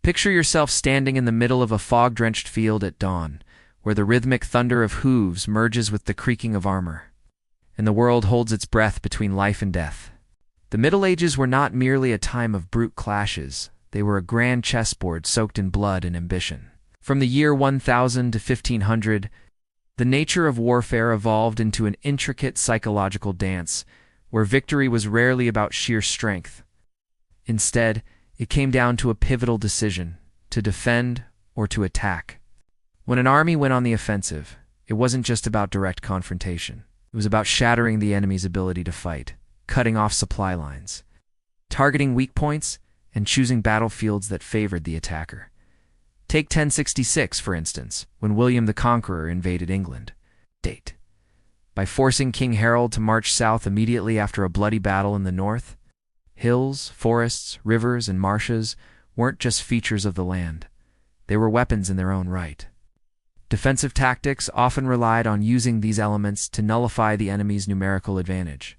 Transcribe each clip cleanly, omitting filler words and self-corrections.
Picture yourself standing in the middle of a fog-drenched field at dawn, where the rhythmic thunder of hooves merges with the creaking of armor, and the world holds its breath between life and death. The Middle Ages were not merely a time of brute clashes, they were a grand chessboard soaked in blood and ambition. From the year 1000 to 1500, the nature of warfare evolved into an intricate psychological dance, where victory was rarely about sheer strength. Instead, it came down to a pivotal decision: to defend or to attack. When an army went on the offensive, it wasn't just about direct confrontation. It was about shattering the enemy's ability to fight, cutting off supply lines, targeting weak points, and choosing battlefields that favored the attacker. Take 1066, for instance, when William the Conqueror invaded England. By forcing King Harold to march south immediately after a bloody battle in the north, hills, forests, rivers, and marshes weren't just features of the land. They were weapons in their own right. Defensive tactics often relied on using these elements to nullify the enemy's numerical advantage.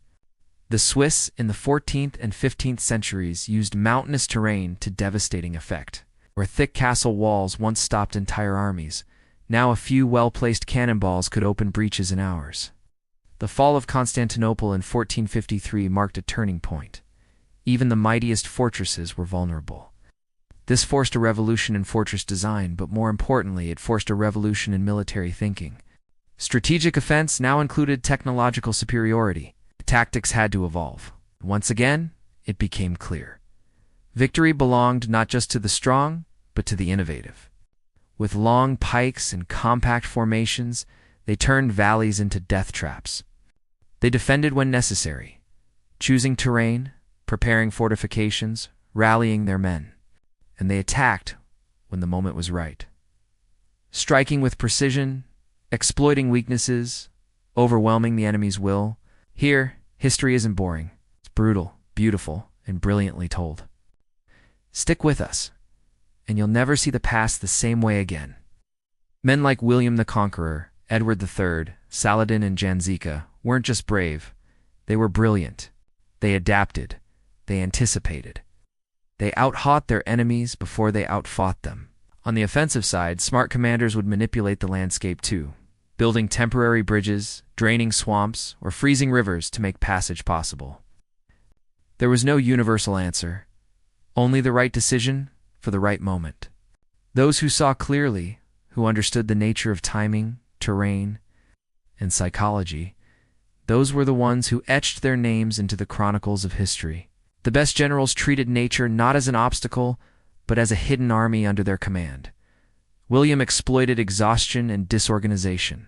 The Swiss in the 14th and 15th centuries used mountainous terrain to devastating effect. Where thick castle walls once stopped entire armies, now a few well-placed cannonballs could open breaches in hours. The fall of Constantinople in 1453 marked a turning point. Even the mightiest fortresses were vulnerable. This forced a revolution in fortress design, but more importantly, it forced a revolution in military thinking. Strategic offense now included technological superiority. Tactics had to evolve. Once again, it became clear. Victory belonged not just to the strong, but to the innovative. With long pikes and compact formations, they turned valleys into death traps. They defended when necessary, choosing terrain, preparing fortifications, rallying their men. And they attacked when the moment was right. Striking with precision, exploiting weaknesses, overwhelming the enemy's will. Here, history isn't boring. It's brutal, beautiful, and brilliantly told. Stick with us, and you'll never see the past the same way again. Men like William the Conqueror, Edward III, Saladin, and Janzica weren't just brave. They were brilliant. They adapted. They anticipated. They outthought their enemies before they outfought them. On the offensive side, smart commanders would manipulate the landscape too, building temporary bridges, draining swamps, or freezing rivers to make passage possible. There was no universal answer, only the right decision for the right moment. Those who saw clearly, who understood the nature of timing, terrain, and psychology, those were the ones who etched their names into the chronicles of history. The best generals treated nature not as an obstacle, but as a hidden army under their command. William exploited exhaustion and disorganization.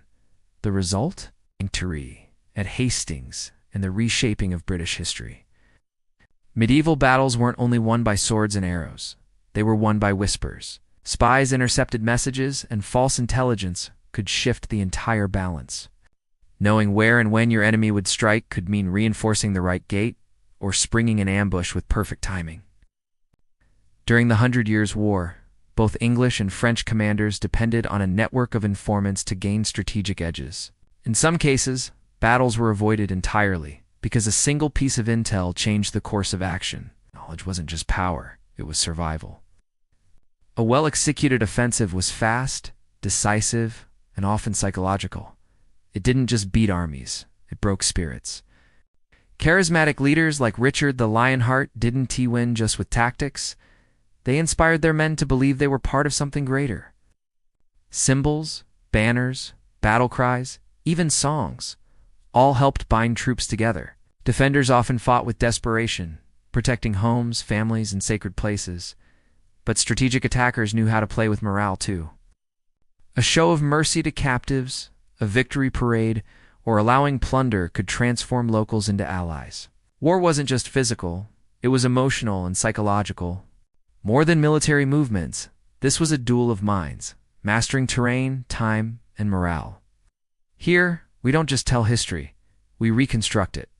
The result? Victory at Hastings and the reshaping of British history. Medieval battles weren't only won by swords and arrows. They were won by whispers. Spies intercepted messages, and false intelligence could shift the entire balance. Knowing where and when your enemy would strike could mean reinforcing the right gate or springing an ambush with perfect timing. During the 100 Years' War, both English and French commanders depended on a network of informants to gain strategic edges. In some cases, battles were avoided entirely because a single piece of intel changed the course of action. Knowledge wasn't just power, it was survival. A well-executed offensive was fast, decisive, and often psychological. It didn't just beat armies, it broke spirits. Charismatic leaders like Richard the Lionheart didn't win just with tactics. They inspired their men to believe they were part of something greater. Symbols, banners, battle cries, even songs, all helped bind troops together. Defenders often fought with desperation, protecting homes, families, and sacred places. But strategic attackers knew how to play with morale too. A show of mercy to captives, a victory parade, or allowing plunder could transform locals into allies. War wasn't just physical, it was emotional and psychological. More than military movements, this was a duel of minds, mastering terrain, time, and morale. Here, we don't just tell history, we reconstruct it.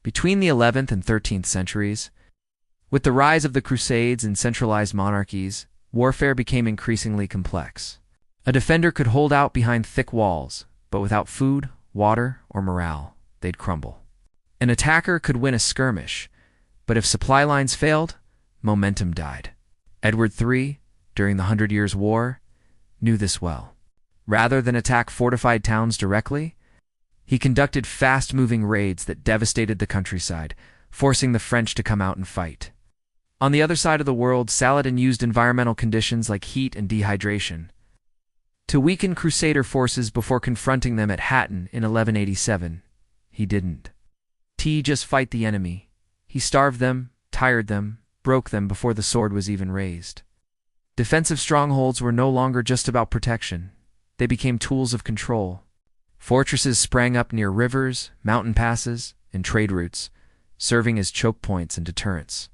Between the 11th and 13th centuries, with the rise of the Crusades and centralized monarchies, warfare became increasingly complex. A defender could hold out behind thick walls, but without food, water, or morale, they'd crumble. An attacker could win a skirmish, but if supply lines failed, momentum died. Edward III, during the Hundred Years' War, knew this well. Rather than attack fortified towns directly, he conducted fast-moving raids that devastated the countryside, forcing the French to come out and fight. On the other side of the world, Saladin used environmental conditions like heat and dehydration to weaken Crusader forces before confronting them at Hattin in 1187. He didn't just fight the enemy. He starved them, tired them, broke them before the sword was even raised. Defensive strongholds were no longer just about protection. They became tools of control. Fortresses sprang up near rivers, mountain passes, and trade routes, serving as choke points and deterrents.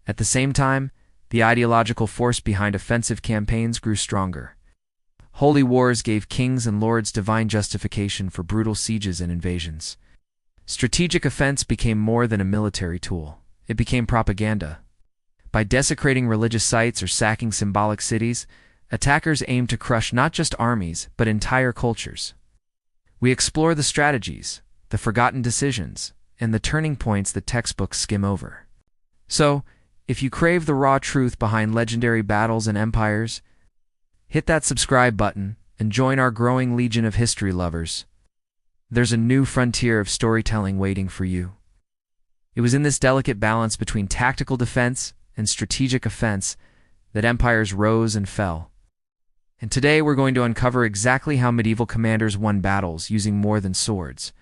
At the same time, the ideological force behind offensive campaigns grew stronger. Holy wars gave kings and lords divine justification for brutal sieges and invasions. Strategic offense became more than a military tool. It became propaganda. By desecrating religious sites or sacking symbolic cities, attackers aimed to crush not just armies, but entire cultures. We explore the strategies, the forgotten decisions, and the turning points that textbooks skim over. So, if you crave the raw truth behind legendary battles and empires, hit that subscribe button and join our growing legion of history lovers. There's a new frontier of storytelling waiting for you. It was in this delicate balance between tactical defense and strategic offense that empires rose and fell. And today we're going to uncover exactly how medieval commanders won battles using more than swords.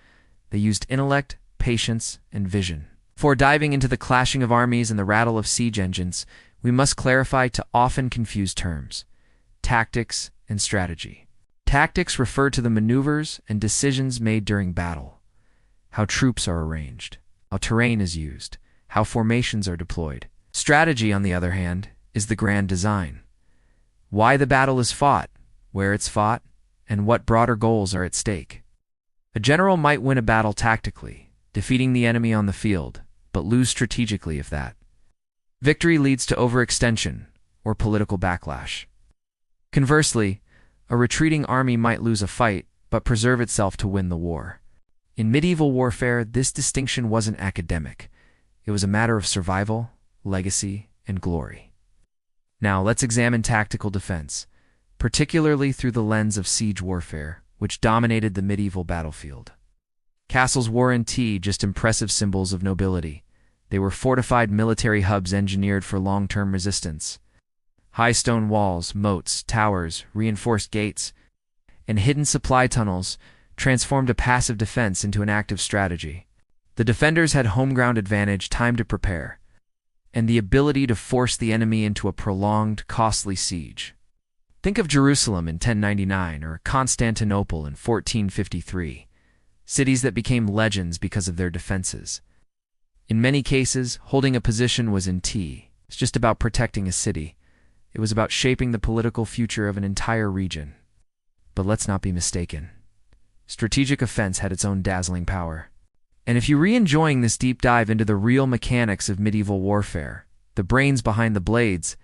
They used intellect, patience, and vision. Before diving into the clashing of armies and the rattle of siege engines, we must clarify two often confused terms: tactics and strategy. Tactics refer to the maneuvers and decisions made during battle, how troops are arranged, how terrain is used, how formations are deployed. Strategy, on the other hand, is the grand design. Why the battle is fought, where it's fought, and what broader goals are at stake. A general might win a battle tactically, defeating the enemy on the field, but lose strategically if that. Victory leads to overextension or political backlash. Conversely, a retreating army might lose a fight, but preserve itself to win the war. In medieval warfare, this distinction wasn't academic. It was a matter of survival, legacy, and glory. Now, let's examine tactical defense, particularly through the lens of siege warfare, which dominated the medieval battlefield. Castles weren't just impressive symbols of nobility. They were fortified military hubs engineered for long-term resistance. High stone walls, moats, towers, reinforced gates, and hidden supply tunnels transformed a passive defense into an active strategy. The defenders had home ground advantage, time to prepare, and the ability to force the enemy into a prolonged, costly siege. Think of Jerusalem in 1099 or Constantinople in 1453, cities that became legends because of their defenses. In many cases, holding a position was it's just about protecting a city. It was about shaping the political future of an entire region. But let's not be mistaken. Strategic offense had its own dazzling power. And if you're re-enjoying this deep dive into the real mechanics of medieval warfare, the brains behind the blades,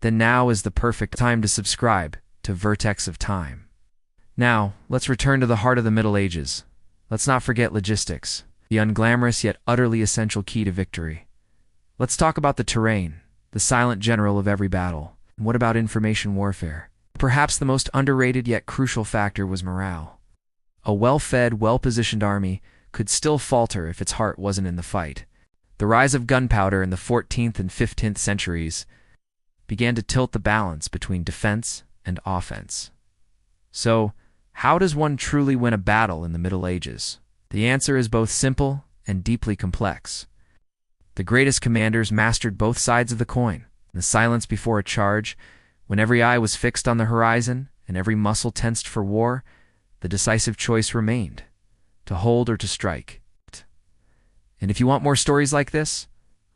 then now is the perfect time to subscribe to Vertex of Time. Now, let's return to the heart of the Middle Ages. Let's not forget logistics, the unglamorous yet utterly essential key to victory. Let's talk about the terrain, the silent general of every battle. And what about information warfare? Perhaps the most underrated yet crucial factor was morale. A well-fed, well-positioned army could still falter if its heart wasn't in the fight. The rise of gunpowder in the 14th and 15th centuries began to tilt the balance between defense and offense. So, how does one truly win a battle in the Middle Ages? The answer is both simple and deeply complex. The greatest commanders mastered both sides of the coin. In the silence before a charge, when every eye was fixed on the horizon and every muscle tensed for war, the decisive choice remained: to hold or to strike. And if you want more stories like this,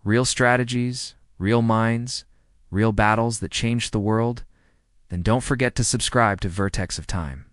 real strategies, real minds, real battles that changed the world, then don't forget to subscribe to Vertex of Time.